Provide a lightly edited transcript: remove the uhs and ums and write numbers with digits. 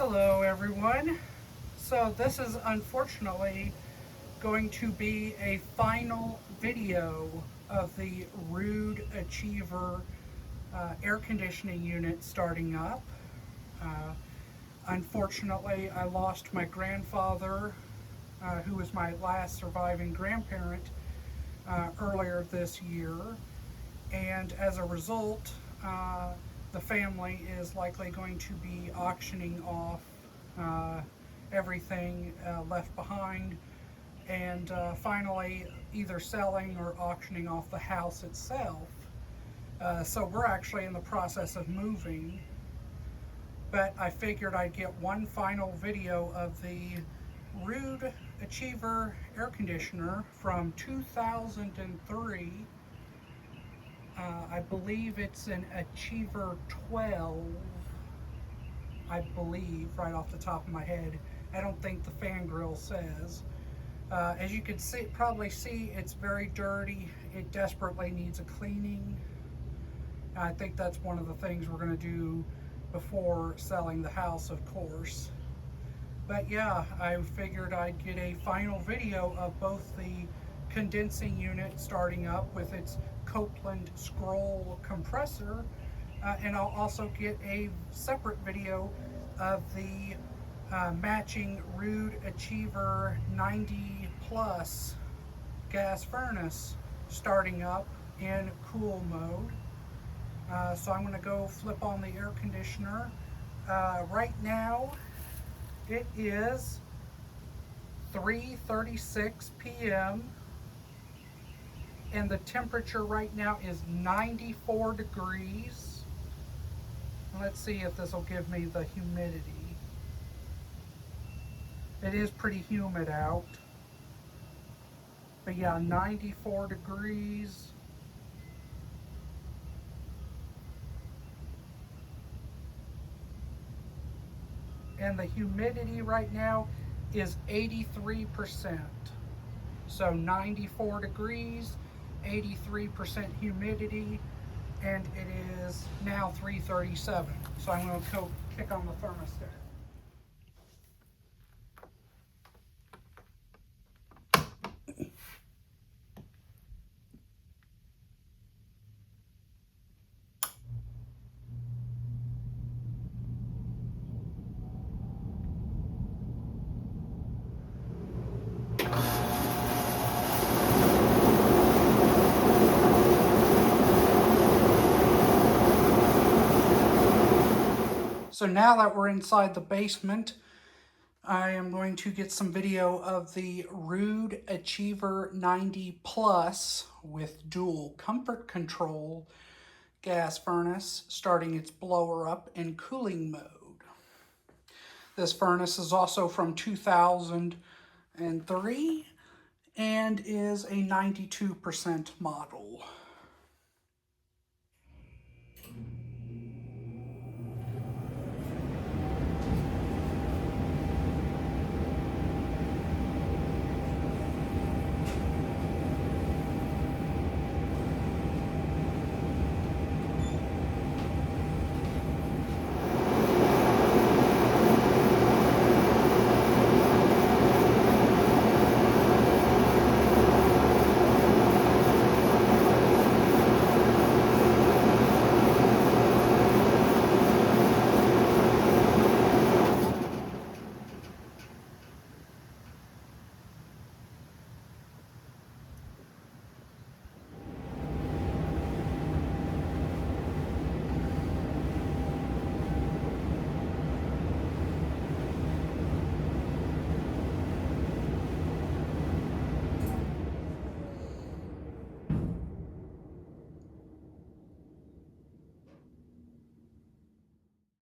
Hello everyone. So this is unfortunately going to be a final video of the Ruud Achiever air conditioning unit starting up. Uh, Unfortunately, I lost my grandfather, who was my last surviving grandparent, earlier this year, and as a result, the family is likely going to be auctioning off uh, everything left behind, and finally either selling or auctioning off the house itself. So we're actually in the process of moving, but I figured I'd get one final video of the Ruud Achiever air conditioner from 2003. I believe it's an Achiever 12, I believe, right off the top of my head. I don't think the fan grill says. As you can probably see, it's very dirty. It desperately needs a cleaning. I think that's one of the things we're going to do before selling the house, of course. But yeah, I figured I'd get a final video of both the condensing unit starting up with its Copeland Scroll compressor, and I'll also get a separate video of the matching Ruud Achiever 90 Plus gas furnace starting up in cool mode. So I'm going to go flip on the air conditioner. Right now it is 3:36 p.m. and the temperature right now is 94 degrees. Let's see if this will give me the humidity. It is pretty humid out. But yeah, 94 degrees. And the humidity right now is 83%. So 94 degrees, 83% humidity, and it is now 3:37. So I'm going to kick on the thermostat. So now that we're inside the basement, I am going to get some video of the Ruud Achiever 90 Plus with dual comfort control gas furnace starting its blower up in cooling mode. This furnace is also from 2003 and is a 92% model.